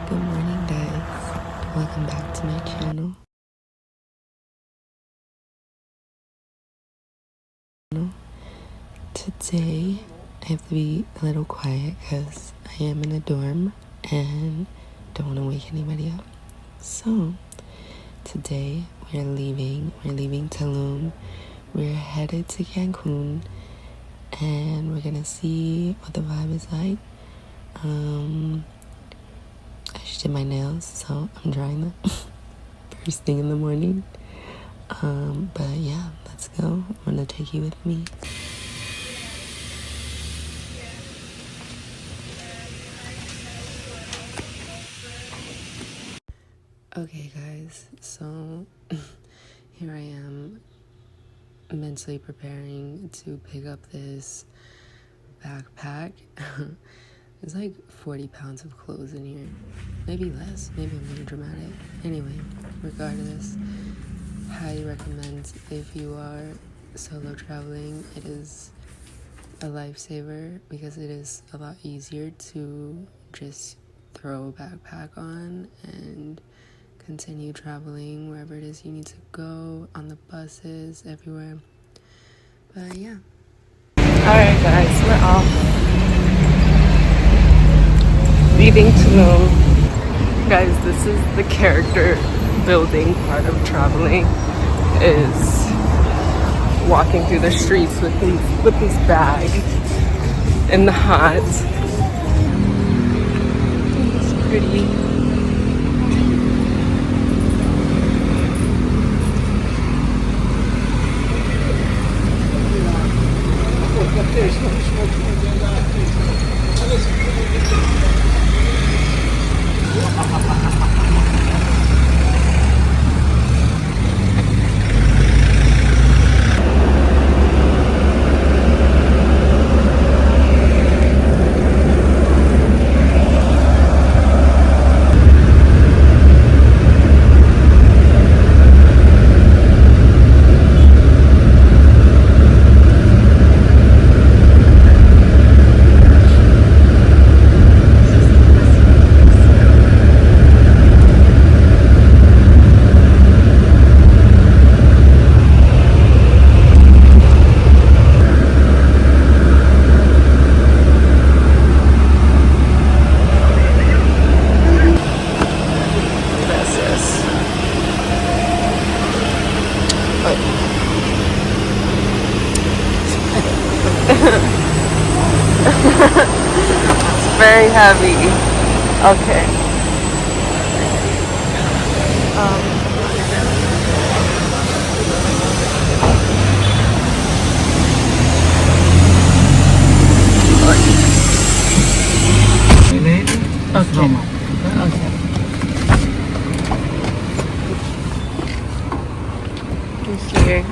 Good morning, guys. Welcome back to my channel. Today, I have to be a little quiet because I am in a dorm and don't want to wake anybody up. So, today we're leaving Tulum. We're headed to Cancun and we're gonna see what the vibe is like. I just did my nails, so I'm drying them first thing in the morning. But yeah, let's go. I'm gonna take you with me. Okay, guys, so here I am mentally preparing to pick up this backpack. There's like 40 pounds of clothes in here. Maybe less, maybe I'm being dramatic. Anyway, regardless, highly recommend if you are solo traveling. It is a lifesaver because it is a lot easier to just throw a backpack on and continue traveling wherever it is you need to go, on the buses, everywhere. But yeah. Alright guys, we're off. Leaving Tulum. Guys, this is the character building part of traveling, is walking through the streets with these bags in the hot. It's pretty. Very heavy. Okay. Here.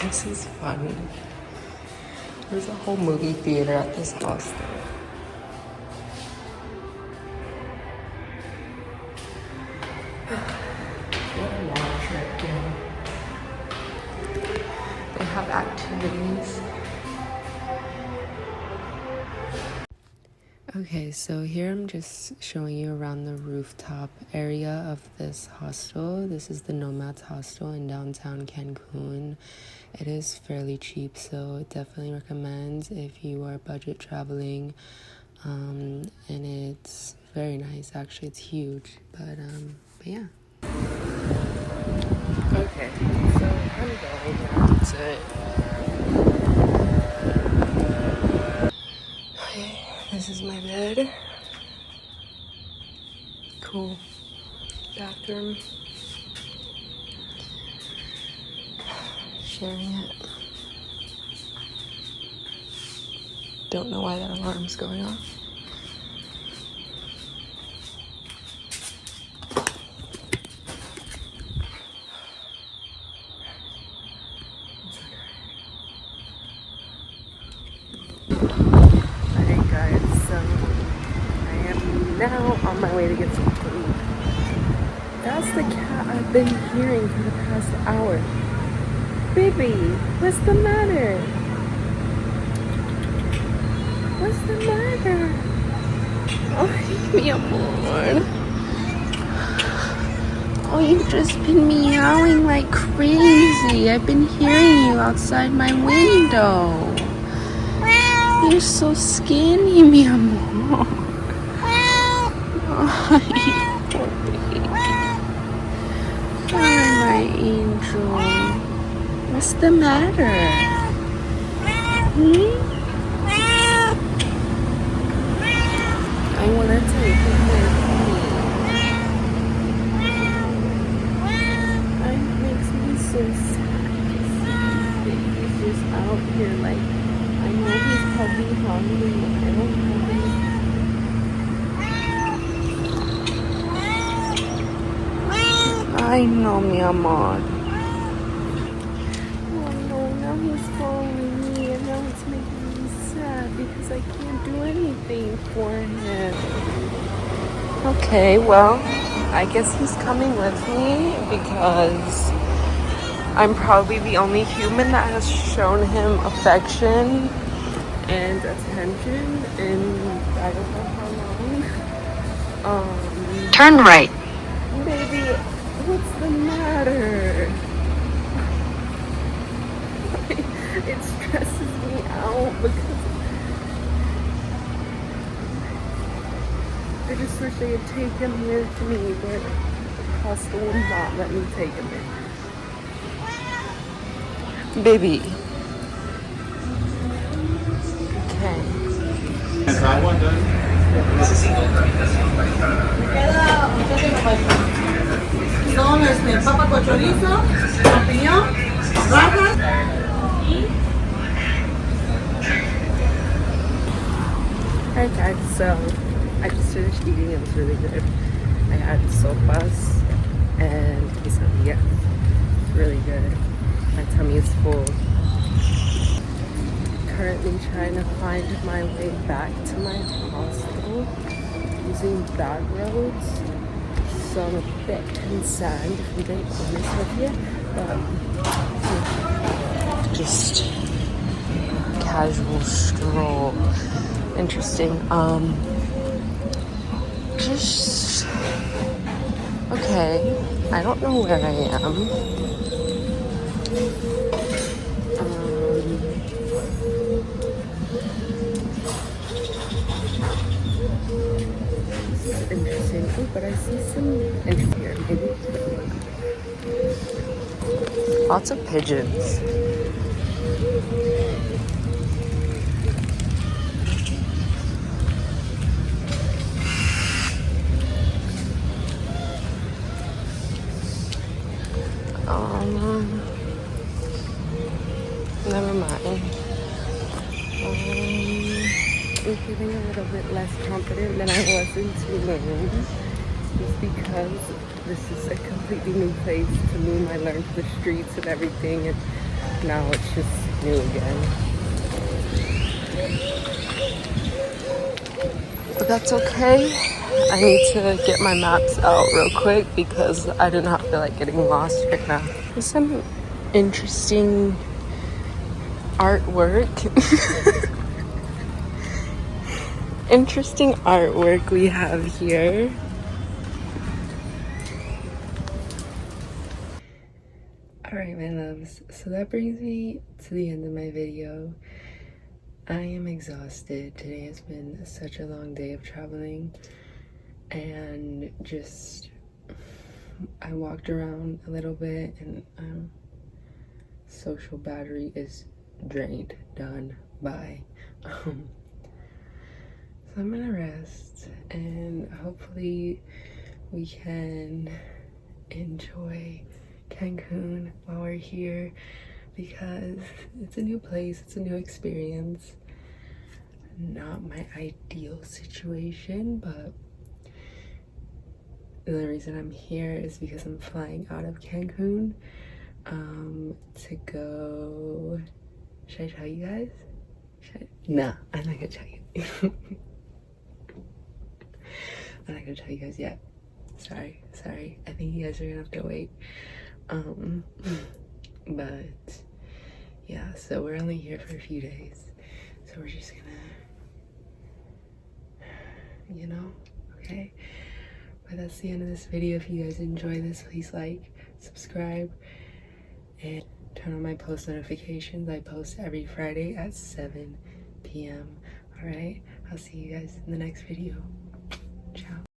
This is fun. There's a whole movie theater at this hostel. What a long trip, yeah. They have activities. Okay, so here I'm just showing you around the rooftop area of this hostel. This is the Nomads Hostel in downtown Cancun. It is fairly cheap, so definitely recommend if you are budget traveling. And it's very nice, actually. It's huge, but yeah. Okay, so I'm going now to... Okay, this is my bed. Cool. Bathroom. Sharing it. Don't know why that alarm's going off. now on my way to get some food. That's the cat I've been hearing for the past hour. Baby, what's the matter? What's the matter? Oh, mi amor. Oh, you've just been meowing like crazy. I've been hearing you outside my window. You're so skinny, mi amor. Ay, poor baby. Ay, my angel. What's the matter? I want to take him with me. It makes me so sad to see he's just out here. Like, I know he's probably hungry. I don't have any. I know, mi amor. Oh no, now he's following me, and now it's making me sad because I can't do anything for him. Okay, well, I guess he's coming with me because I'm probably the only human that has shown him affection and attention in I don't know how long. Turn right. Baby, what's the matter? It stresses me out because I just wish they had taken him with me, but Hostel will not let me take him in. Baby. Okay. Son papa con chorizo, champiñón, rajas. Alright guys, so I just finished eating. It was really good. I had sopas and quesadilla. Really good. My tummy is full. Currently trying to find my way back to my hostel using back roads. So I'm a bit concerned, if I'm being honest with you, but just casual stroll. Interesting. Just okay. I don't know where I am. This is interesting. Oh, but I see some interest here. Maybe lots of pigeons. Never mind. I'm feeling a little bit less confident than I was in Tulum, just because this is a completely new place to me. I learned the streets and everything, and now it's just new again. But that's okay. I need to get my maps out real quick because I do not feel like getting lost right now. There's some interesting artwork. Interesting artwork we have here. Alright, my loves, so that brings me to the end of my video. I am exhausted. Today has been such a long day of traveling, and just I walked around a little bit, and social battery is drained, done, bye. So I'm gonna rest, and hopefully we can enjoy Cancun while we're here, because it's a new place, it's a new experience. Not my ideal situation, but the reason I'm here is because I'm flying out of Cancun to go. Should I tell you guys? Nah, I'm not gonna tell you. I'm not gonna tell you guys yet. Sorry. I think you guys are gonna have to wait. But yeah, so we're only here for a few days, so we're just gonna, you know, okay? But that's the end of this video. If you guys enjoy this, please like, subscribe, and turn on my post notifications. I post every Friday at 7 p.m. All right, I'll see you guys in the next video. Ciao.